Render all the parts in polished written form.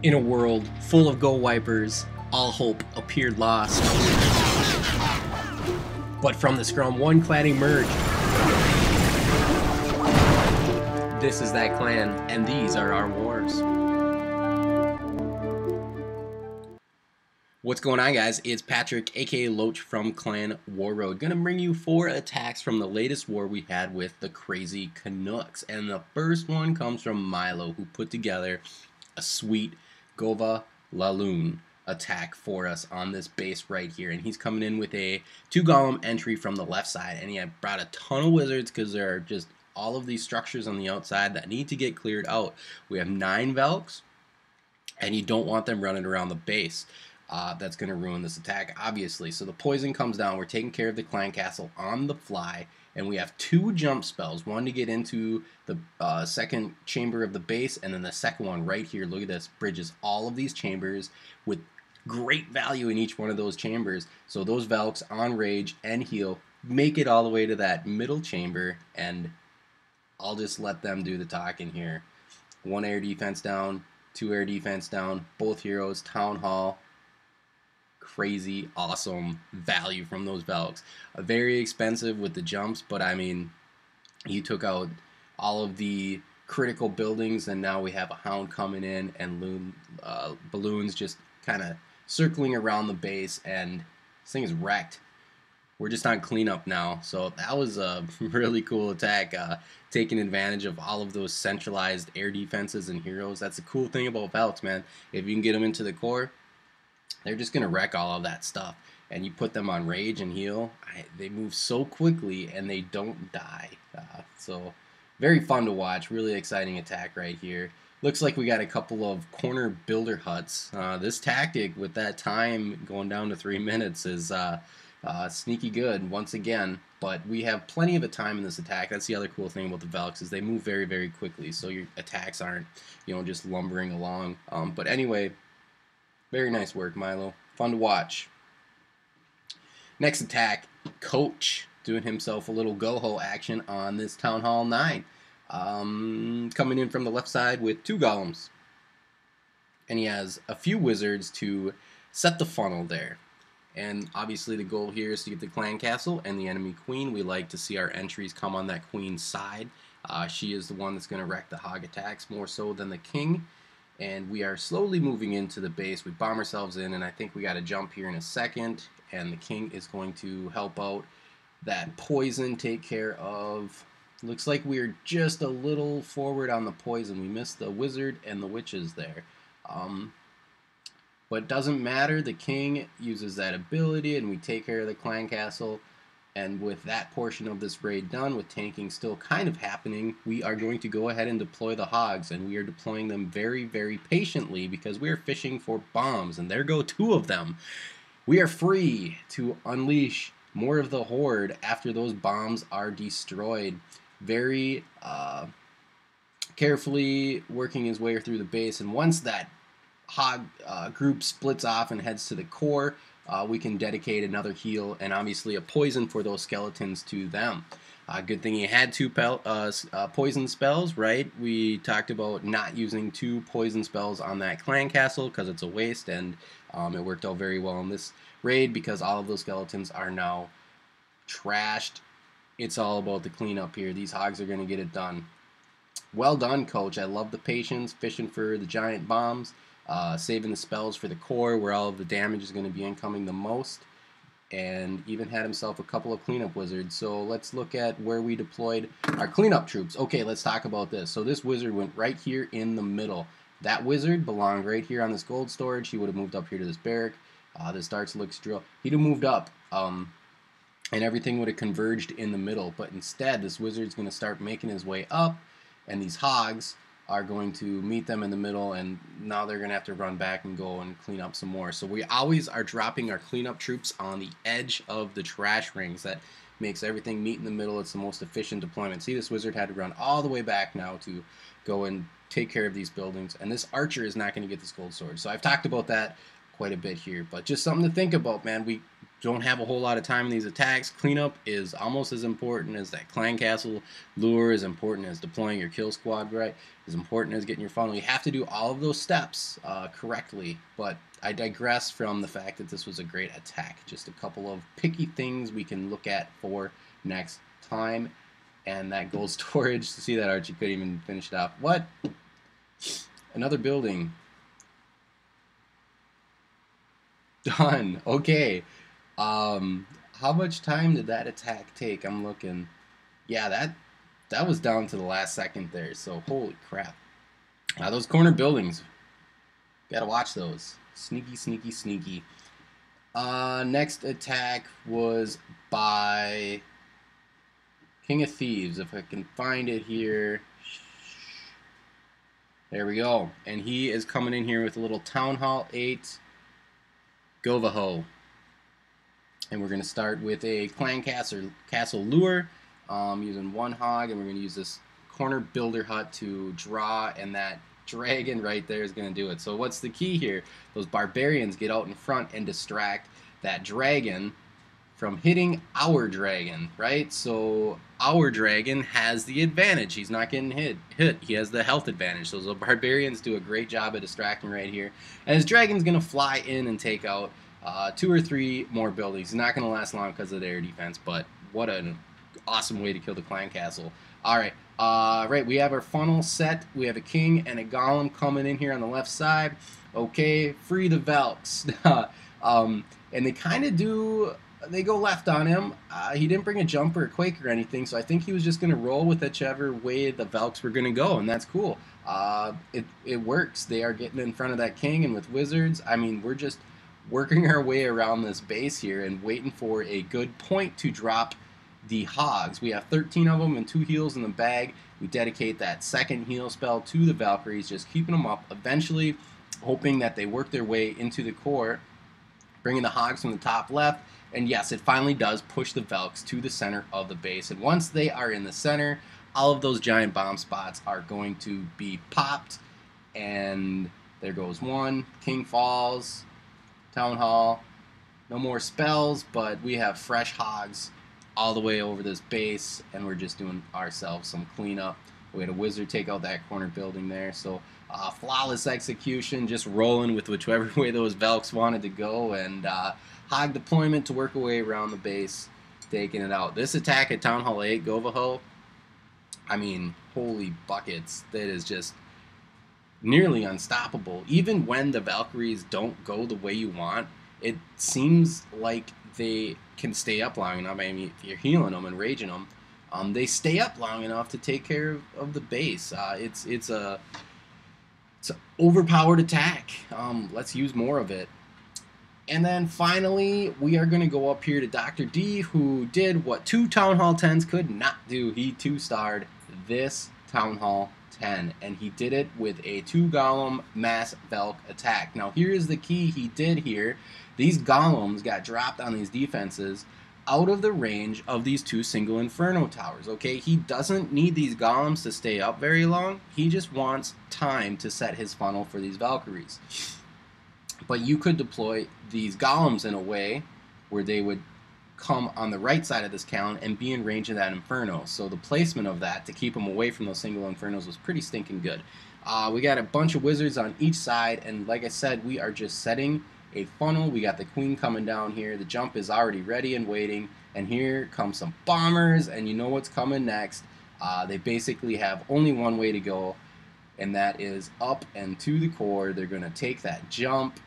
In a world full of Go Wipers, all hope appeared lost. But from the scrum, one clan emerged. This is that clan, and these are our wars. What's going on, guys? It's Patrick, aka Loach from Clan Warroad. Gonna bring you 4 attacks from the latest war we had with the Crazy Canucks. And the first one comes from Milo, who put together a sweet GoVaLaLoon attack for us on this base right here. And he's coming in with a 2 golem entry from the left side. And he had brought a ton of wizards because there are just all of these structures on the outside that need to get cleared out. We have 9 Valks, and you don't want them running around the base. That's going to ruin this attack, obviously. So the poison comes down. We're taking care of the clan castle on the fly. And we have 2 jump spells. One to get into the second chamber of the base. And then the second one right here, look at this, bridges all of these chambers with great value in each one of those chambers. So those Valks on rage and heal make it all the way to that middle chamber. And I'll just let them do the talking here. 1 air defense down, 2 air defense down, both heroes, Town Hall. Crazy awesome value from those Valks. Very expensive with the jumps, but I mean, he took out all of the critical buildings, and now we have a Hound coming in and balloons just kind of circling around the base, and this thing is wrecked. We're just on cleanup now, so that was a really cool attack, taking advantage of all of those centralized air defenses and heroes. That's the cool thing about Valks, man. If you can get them into the core, they're just going to wreck all of that stuff. And you put them on rage and heal, they move so quickly and they don't die. So very fun to watch. Really exciting attack right here. Looks like we got a couple of corner builder huts. This tactic with that time going down to 3 minutes is sneaky good once again. But we have plenty of a time in this attack. That's the other cool thing about the Valks, is they move very, very quickly. So your attacks aren't, just lumbering along. But anyway, very nice work, Milo. Fun to watch. Next attack, Coach doing himself a little GoHo action on this Town Hall 9. Coming in from the left side with 2 golems. And he has a few wizards to set the funnel there. And obviously the goal here is to get the clan castle and the enemy queen. We like to see our entries come on that queen's side. She is the one that's going to wreck the hog attacks more so than the king. And we are slowly moving into the base. We bomb ourselves in, and I think we got to jump here in a second. And the king is going to help out that poison, take care of... Looks like we're just a little forward on the poison. We missed the wizard and the witches there. But it doesn't matter. The king uses that ability, and we take care of the clan castle. And with that portion of this raid done, with tanking still kind of happening, we are going to go ahead and deploy the hogs, and we are deploying them very, very patiently because we are fishing for bombs, and there go 2 of them. We are free to unleash more of the horde after those bombs are destroyed. Very carefully working his way through the base, and once that hog group splits off and heads to the core, we can dedicate another heal and obviously a poison for those skeletons to them. Good thing he had 2 poison spells, right? We talked about not using 2 poison spells on that clan castle because it's a waste, and it worked out very well in this raid because all of those skeletons are now trashed. It's all about the cleanup here. These hogs are going to get it done. Well done, Coach. I love the patience, fishing for the giant bombs. Saving the spells for the core where all of the damage is going to be incoming the most, and even had himself a couple of cleanup wizards. So let's look at where we deployed our cleanup troops. Okay, let's talk about this. So this wizard went right here in the middle. That wizard belonged right here on this gold storage. He would have moved up here to this barrack. This Darts looks drill. He'd have moved up, and everything would have converged in the middle. But instead, this wizard's going to start making his way up, and these hogs are going to meet them in the middle, and now they're going to have to run back and go and clean up some more. So we always are dropping our cleanup troops on the edge of the trash rings. That makes everything meet in the middle. It's the most efficient deployment. See, this wizard had to run all the way back now to go and take care of these buildings, and this archer is not going to get this gold sword. So I've talked about that quite a bit here, but just something to think about, man. We don't have a whole lot of time in these attacks. Cleanup is almost as important as that clan castle lure, as important as deploying your kill squad right, as important as getting your funnel. You have to do all of those steps correctly, but I digress from the fact that this was a great attack. Just a couple of picky things we can look at for next time, and that gold storage. To see that Archie couldn't even finish it off. What? Another building. Done. Okay. How much time did that attack take? I'm looking. Yeah, that was down to the last second there. So holy crap. Those corner buildings. Gotta watch those. Sneaky, sneaky, sneaky. Next attack was by King of Thieves. If I can find it here. There we go. And he is coming in here with a little Town Hall 8 GoVaHo. And we're going to start with a clan castle lure using one hog, and we're going to use this corner builder hut to draw, and that dragon right there is going to do it. So what's the key here? Those barbarians get out in front and distract that dragon from hitting our dragon, right? So our dragon has the advantage. He's not getting hit. He has the health advantage. So the barbarians do a great job of distracting right here. And his dragon's going to fly in and take out 2 or 3 more buildings. It's not going to last long because of their defense, but what an awesome way to kill the clan castle. All right, right, we have our funnel set. We have a king and a golem coming in here on the left side. Okay, free the Valks. And they kind of do, they go left on him. He didn't bring a jump or a quake or anything, so I think he was just going to roll with whichever way the Valks were going to go, and that's cool. It works. They are getting in front of that king, and with wizards, I mean, we're just working our way around this base here and waiting for a good point to drop the hogs. We have 13 of them and 2 heals in the bag. We dedicate that second heal spell to the Valkyries, just keeping them up, eventually hoping that they work their way into the core, bringing the hogs from the top left. And yes, it finally does push the Valks to the center of the base. And once they are in the center, all of those giant bomb spots are going to be popped. And there goes one. King falls. Town Hall. No more spells, but we have fresh hogs all the way over this base, and we're just doing ourselves some cleanup. We had a wizard take out that corner building there, so flawless execution, just rolling with whichever way those Valks wanted to go, and hog deployment to work away around the base, taking it out. This attack at Town Hall 8, GoVaHo, I mean, holy buckets, that is just nearly unstoppable. Even when the Valkyries don't go the way you want, it seems like they can stay up long enough. I mean, if you're healing them and raging them, they stay up long enough to take care of the base. It's an overpowered attack. Let's use more of it. And then finally, we are going to go up here to Dr. D, who did what 2 Town Hall 10s could not do. He 2-starred this Town Hall 10, and he did it with a 2 golem mass Valk attack. Now here's the key he did here. These golems got dropped on these defenses out of the range of these 2 single inferno towers. Okay, he doesn't need these golems to stay up very long. He just wants time to set his funnel for these Valkyries. But you could deploy these golems in a way where they would come on the right side of this count and be in range of that inferno. So the placement of that to keep them away from those single infernos was pretty stinking good. We got a bunch of wizards on each side, and like I said, we are just setting a funnel. We got the queen coming down here. The jump is already ready and waiting, and here come some bombers, and you know what's coming next. They basically have only one way to go, and that is up and to the core. They're going to take that jump,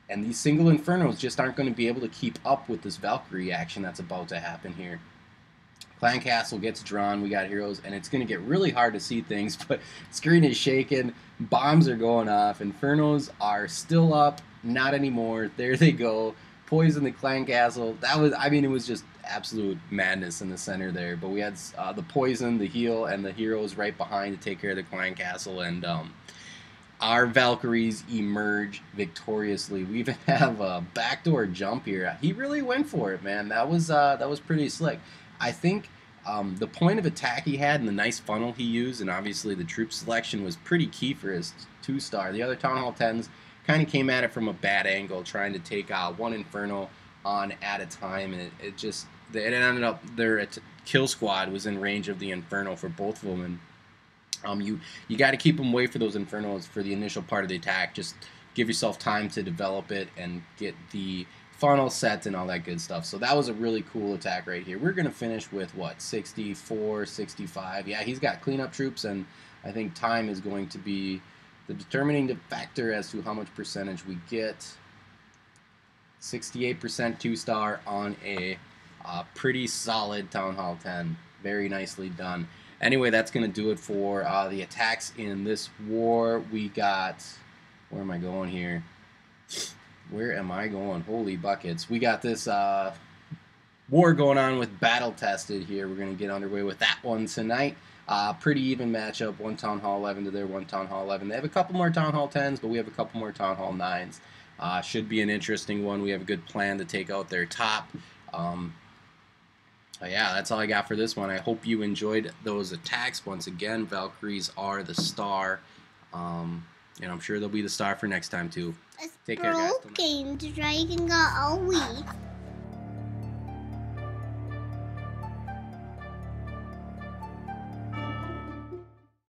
and these single infernos just aren't going to be able to keep up with this Valkyrie action that's about to happen here. Clan Castle gets drawn, we got heroes, and it's going to get really hard to see things, but screen is shaking, bombs are going off, infernos are still up, not anymore, there they go, poison the Clan Castle. That was, I mean, it was just absolute madness in the center there, but we had the poison, the heal, and the heroes right behind to take care of the Clan Castle, and our Valkyries emerge victoriously. We even have a backdoor jump here. He really went for it, man. That was pretty slick. I think the point of attack he had and the nice funnel he used, and obviously the troop selection was pretty key for his 2-star. The other Town Hall 10s kind of came at it from a bad angle, trying to take out one Inferno on at a time, and it ended up their kill squad was in range of the Inferno for both of them, and you got to keep them away for those Infernos for the initial part of the attack. Just give yourself time to develop it and get the funnel set and all that good stuff. So that was a really cool attack right here. We're going to finish with, what, 64, 65? Yeah, he's got cleanup troops, and I think time is going to be the determining factor as to how much percentage we get. 68% 2-star on a pretty solid Town Hall 10. Very nicely done. Anyway, that's going to do it for the attacks in this war. We got... Where am I going here? Where am I going? Holy buckets. We got this war going on with Battle Tested here. We're going to get underway with that one tonight. Pretty even matchup. One Town Hall 11 to their one Town Hall 11. They have a couple more Town Hall 10s, but we have a couple more Town Hall 9s. Should be an interesting one. We have a good plan to take out their top. Yeah, that's all I got for this one. I hope you enjoyed those attacks. Once again, Valkyries are the star. And I'm sure they'll be the star for next time, too. Take care, guys. Broken dragon got a week.